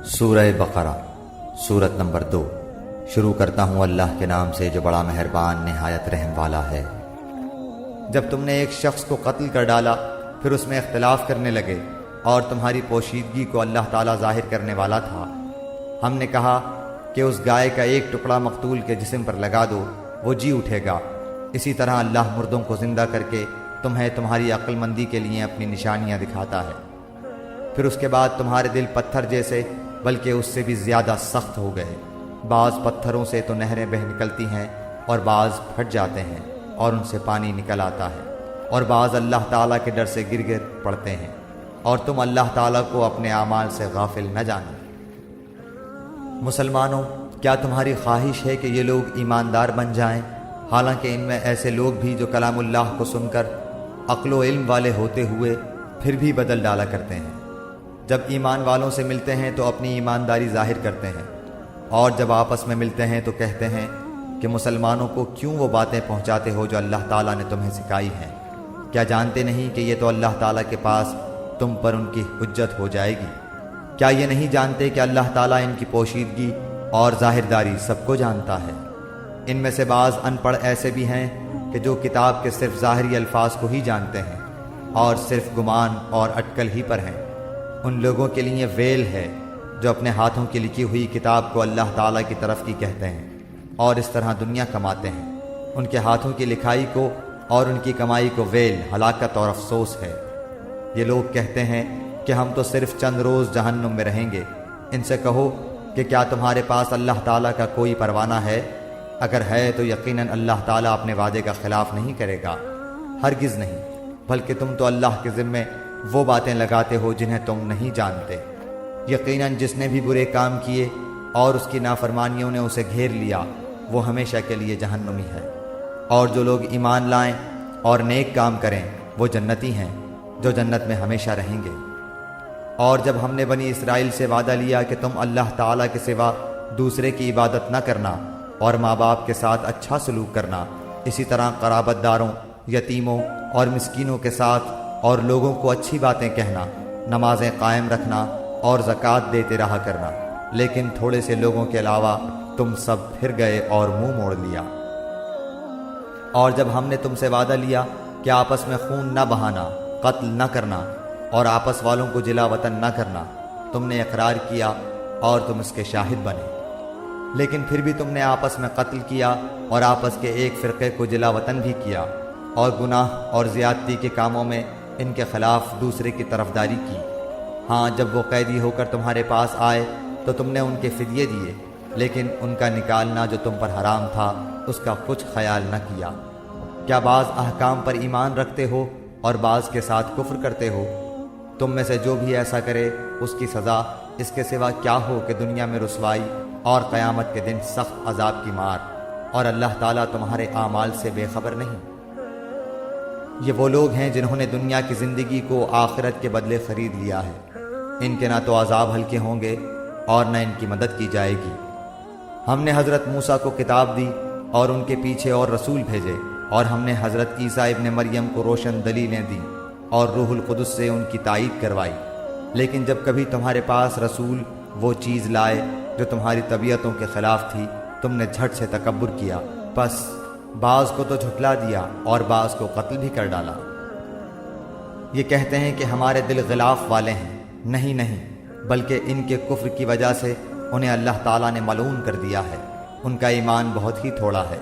سورہ بقرہ سورت نمبر 2۔ شروع کرتا ہوں اللہ کے نام سے جو بڑا مہربان نہایت رحم والا ہے۔ جب تم نے ایک شخص کو قتل کر ڈالا پھر اس میں اختلاف کرنے لگے اور تمہاری پوشیدگی کو اللہ تعالیٰ ظاہر کرنے والا تھا، ہم نے کہا کہ اس گائے کا ایک ٹکڑا مقتول کے جسم پر لگا دو، وہ جی اٹھے گا۔ اسی طرح اللہ مردوں کو زندہ کر کے تمہیں تمہاری عقل مندی کے لیے اپنی نشانیاں دکھاتا ہے۔ پھر اس کے بعد تمہارے دل پتھر جیسے بلکہ اس سے بھی زیادہ سخت ہو گئے۔ بعض پتھروں سے تو نہریں بہہ نکلتی ہیں اور بعض پھٹ جاتے ہیں اور ان سے پانی نکل آتا ہے، اور بعض اللہ تعالیٰ کے ڈر سے گر گر پڑتے ہیں، اور تم اللہ تعالیٰ کو اپنے اعمال سے غافل نہ جانو۔ مسلمانوں، کیا تمہاری خواہش ہے کہ یہ لوگ ایماندار بن جائیں، حالانکہ ان میں ایسے لوگ بھی جو کلام اللہ کو سن کر عقل و علم والے ہوتے ہوئے پھر بھی بدل ڈالا کرتے ہیں؟ جب ایمان والوں سے ملتے ہیں تو اپنی ایمانداری ظاہر کرتے ہیں، اور جب آپس میں ملتے ہیں تو کہتے ہیں کہ مسلمانوں کو کیوں وہ باتیں پہنچاتے ہو جو اللہ تعالیٰ نے تمہیں سکھائی ہیں؟ کیا جانتے نہیں کہ یہ تو اللہ تعالیٰ کے پاس تم پر ان کی حجت ہو جائے گی؟ کیا یہ نہیں جانتے کہ اللہ تعالیٰ ان کی پوشیدگی اور ظاہرداری سب کو جانتا ہے؟ ان میں سے بعض ان پڑھ ایسے بھی ہیں کہ جو کتاب کے صرف ظاہری الفاظ کو ہی جانتے ہیں اور صرف گمان اور اٹکل ہی پر ہیں۔ ان لوگوں کے لیے ویل ہے جو اپنے ہاتھوں کی لکھی ہوئی کتاب کو اللہ تعالیٰ کی طرف کی کہتے ہیں اور اس طرح دنیا کماتے ہیں۔ ان کے ہاتھوں کی لکھائی کو اور ان کی کمائی کو ویل، ہلاکت اور افسوس ہے۔ یہ لوگ کہتے ہیں کہ ہم تو صرف چند روز جہنم میں رہیں گے۔ ان سے کہو کہ کیا تمہارے پاس اللہ تعالیٰ کا کوئی پروانہ ہے؟ اگر ہے تو یقیناً اللہ تعالیٰ اپنے وعدے کا خلاف نہیں کرے گا، ہرگز نہیں، بلکہ تم تو اللہ کے ذمے وہ باتیں لگاتے ہو جنہیں تم نہیں جانتے۔ یقیناً جس نے بھی برے کام کیے اور اس کی نافرمانیوں نے اسے گھیر لیا، وہ ہمیشہ کے لیے جہنمی ہے۔ اور جو لوگ ایمان لائیں اور نیک کام کریں وہ جنتی ہیں جو جنت میں hمیشہ رہیں گے۔ اور جب ہم نے بنی اسرائیل سے وعدہ لیا کہ تم اللہ تعالیٰ کے سوا دوسرے کی عبادت نہ کرنا اور ماں باپ کے ساتھ اچھا سلوک کرنا، اسی طرح قرابت داروں، یتیموں اور مسکینوں کے ساتھ اور لوگوں کو اچھی باتیں کہنا، نمازیں قائم رکھنا اور زکوٰۃ دیتے رہا کرنا، لیکن تھوڑے سے لوگوں کے علاوہ تم سب پھر گئے اور منہ موڑ لیا۔ اور جب ہم نے تم سے وعدہ لیا کہ آپس میں خون نہ بہانا، قتل نہ کرنا اور آپس والوں کو جلا وطن نہ کرنا، تم نے اقرار کیا اور تم اس کے شاہد بنے، لیکن پھر بھی تم نے آپس میں قتل کیا اور آپس کے ایک فرقے کو جلا وطن بھی کیا، اور گناہ اور زیادتی کے کاموں میں ان کے خلاف دوسرے کی طرفداری کی۔ ہاں، جب وہ قیدی ہو کر تمہارے پاس آئے تو تم نے ان کے فدیے دیے، لیکن ان کا نکالنا جو تم پر حرام تھا اس کا کچھ خیال نہ کیا۔ کیا بعض احکام پر ایمان رکھتے ہو اور بعض کے ساتھ کفر کرتے ہو؟ تم میں سے جو بھی ایسا کرے اس کی سزا اس کے سوا کیا ہو کہ دنیا میں رسوائی اور قیامت کے دن سخت عذاب کی مار، اور اللہ تعالیٰ تمہارے اعمال سے بے خبر نہیں۔ یہ وہ لوگ ہیں جنہوں نے دنیا کی زندگی کو آخرت کے بدلے خرید لیا ہے۔ ان کے نہ تو عذاب ہلکے ہوں گے اور نہ ان کی مدد کی جائے گی۔ ہم نے حضرت موسیٰ کو کتاب دی اور ان کے پیچھے اور رسول بھیجے، اور ہم نے حضرت عیسیٰ ابن مریم کو روشن دلیلیں دیں اور روح القدس سے ان کی تائید کروائی، لیکن جب کبھی تمہارے پاس رسول وہ چیز لائے جو تمہاری طبیعتوں کے خلاف تھی، تم نے جھٹ سے تکبر کیا، بس بعض کو تو جھٹلا دیا اور بعض کو قتل بھی کر ڈالا۔ یہ کہتے ہیں کہ ہمارے دل غلاف والے ہیں، نہیں، بلکہ ان کے کفر کی وجہ سے انہیں اللہ تعالیٰ نے ملعون کر دیا ہے۔ ان کا ایمان بہت ہی تھوڑا ہے،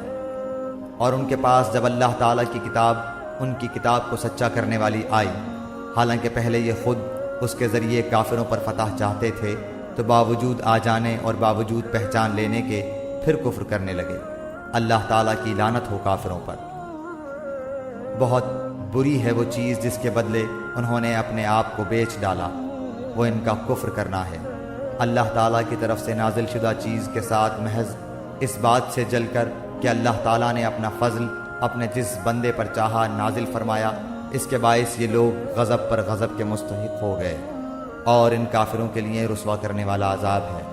اور ان کے پاس جب اللہ تعالیٰ کی کتاب ان کی کتاب کو سچا کرنے والی آئی، حالانکہ پہلے یہ خود اس کے ذریعے کافروں پر فتح چاہتے تھے، تو باوجود آ جانے اور باوجود پہچان لینے کے پھر کفر کرنے لگے۔ اللہ تعالیٰ کی لعنت ہو کافروں پر۔ بہت بری ہے وہ چیز جس کے بدلے انہوں نے اپنے آپ کو بیچ ڈالا، وہ ان کا کفر کرنا ہے۔ اللہ تعالیٰ کی طرف سے نازل شدہ چیز کے ساتھ محض اس بات سے جل کر کہ اللہ تعالیٰ نے اپنا فضل اپنے جس بندے پر چاہا نازل فرمایا، اس کے باعث یہ لوگ غضب پر غضب کے مستحق ہو گئے، اور ان کافروں کے لیے رسوا کرنے والا عذاب ہے۔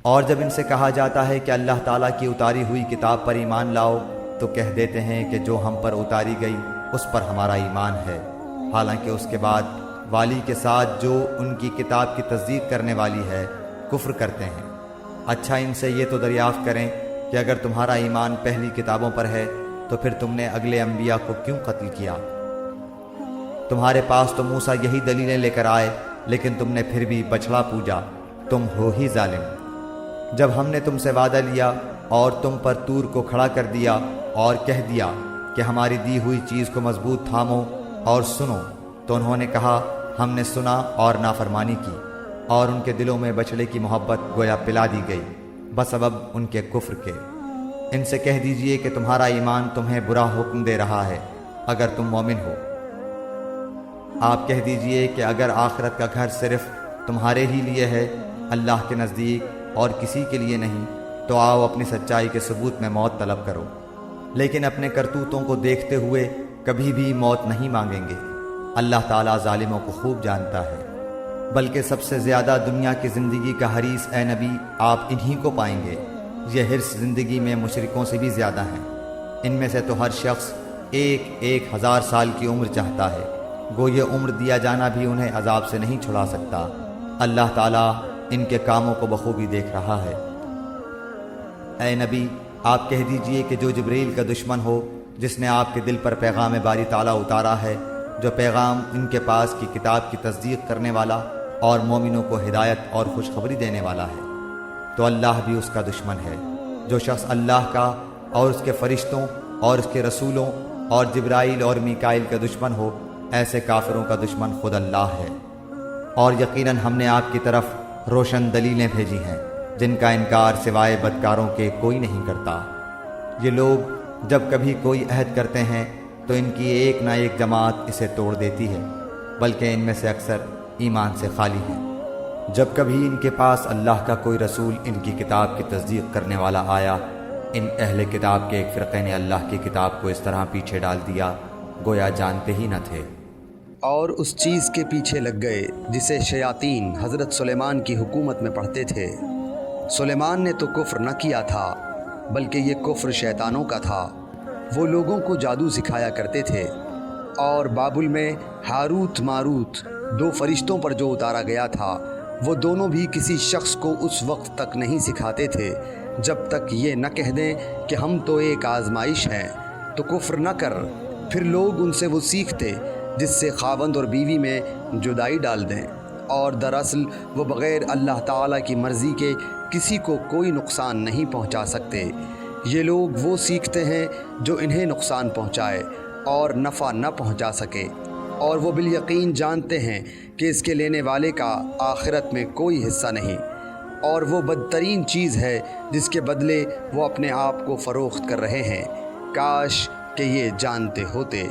اور جب ان سے کہا جاتا ہے کہ اللہ تعالیٰ کی اتاری ہوئی کتاب پر ایمان لاؤ، تو کہہ دیتے ہیں کہ جو ہم پر اتاری گئی اس پر ہمارا ایمان ہے، حالانکہ اس کے بعد والی کے ساتھ جو ان کی کتاب کی تصدیق کرنے والی ہے کفر کرتے ہیں۔ اچھا ان سے یہ تو دریافت کریں کہ اگر تمہارا ایمان پہلی کتابوں پر ہے تو پھر تم نے اگلے انبیاء کو کیوں قتل کیا؟ تمہارے پاس تو موسیٰ یہی دلیلیں لے کر آئے، لیکن تم نے پھر بھی بچڑا پوجا، تم ہو ہی ظالم۔ جب ہم نے تم سے وعدہ لیا اور تم پر طور کو کھڑا کر دیا اور کہہ دیا کہ ہماری دی ہوئی چیز کو مضبوط تھامو اور سنو، تو انہوں نے کہا ہم نے سنا اور نافرمانی کی، اور ان کے دلوں میں بچڑے کی محبت گویا پلا دی گئی بسبب ان کے کفر کے۔ ان سے کہہ دیجئے کہ تمہارا ایمان تمہیں برا حکم دے رہا ہے اگر تم مومن ہو۔ آپ کہہ دیجئے کہ اگر آخرت کا گھر صرف تمہارے ہی لیے ہے، اللہ کے نزدیک اور کسی کے لیے نہیں، تو آؤ اپنی سچائی کے ثبوت میں موت طلب کرو، لیکن اپنے کرتوتوں کو دیکھتے ہوئے کبھی بھی موت نہیں مانگیں گے۔ اللہ تعالیٰ ظالموں کو خوب جانتا ہے۔ بلکہ سب سے زیادہ دنیا کی زندگی کا حریص اے نبی آپ انہی کو پائیں گے۔ یہ حرص زندگی میں مشرکوں سے بھی زیادہ ہیں۔ ان میں سے تو ہر شخص 1000 سال کی عمر چاہتا ہے، گو یہ عمر دیا جانا بھی انہیں عذاب سے نہیں چھڑا سکتا۔ اللہ تعالیٰ ان کے کاموں کو بخوبی دیکھ رہا ہے۔ اے نبی آپ کہہ دیجئے کہ جو جبریل کا دشمن ہو، جس نے آپ کے دل پر پیغام باری تعالیٰ اتارا ہے، جو پیغام ان کے پاس کی کتاب کی تصدیق کرنے والا اور مومنوں کو ہدایت اور خوشخبری دینے والا ہے، تو اللہ بھی اس کا دشمن ہے۔ جو شخص اللہ کا اور اس کے فرشتوں اور اس کے رسولوں اور جبرائیل اور میکائیل کا دشمن ہو، ایسے کافروں کا دشمن خود اللہ ہے۔ اور یقیناً ہم نے آپ کی طرف روشن دلیلیں بھیجی ہیں جن کا انکار سوائے بدکاروں کے کوئی نہیں کرتا۔ یہ لوگ جب کبھی کوئی عہد کرتے ہیں تو ان کی ایک نہ ایک جماعت اسے توڑ دیتی ہے، بلکہ ان میں سے اکثر ایمان سے خالی ہیں۔ جب کبھی ان کے پاس اللہ کا کوئی رسول ان کی کتاب کی تصدیق کرنے والا آیا، ان اہل کتاب کے ایک فرقے نے اللہ کی کتاب کو اس طرح پیچھے ڈال دیا گویا جانتے ہی نہ تھے، اور اس چیز کے پیچھے لگ گئے جسے شیاطین حضرت سلیمان کی حکومت میں پڑھتے تھے۔ سلیمان نے تو کفر نہ کیا تھا، بلکہ یہ کفر شیطانوں کا تھا۔ وہ لوگوں کو جادو سکھایا کرتے تھے، اور بابل میں ہاروت ماروت 2 فرشتوں پر جو اتارا گیا تھا، وہ دونوں بھی کسی شخص کو اس وقت تک نہیں سکھاتے تھے جب تک یہ نہ کہہ دیں کہ ہم تو ایک آزمائش ہیں، تو کفر نہ کر۔ پھر لوگ ان سے وہ سیکھتے جس سے خاوند اور بیوی میں جدائی ڈال دیں، اور دراصل وہ بغیر اللہ تعالیٰ کی مرضی کے کسی کو کوئی نقصان نہیں پہنچا سکتے۔ یہ لوگ وہ سیکھتے ہیں جو انہیں نقصان پہنچائے اور نفع نہ پہنچا سکے، اور وہ بالیقین جانتے ہیں کہ اس کے لینے والے کا آخرت میں کوئی حصہ نہیں، اور وہ بدترین چیز ہے جس کے بدلے وہ اپنے آپ کو فروخت کر رہے ہیں۔ کاش کہ یہ جانتے ہوتے۔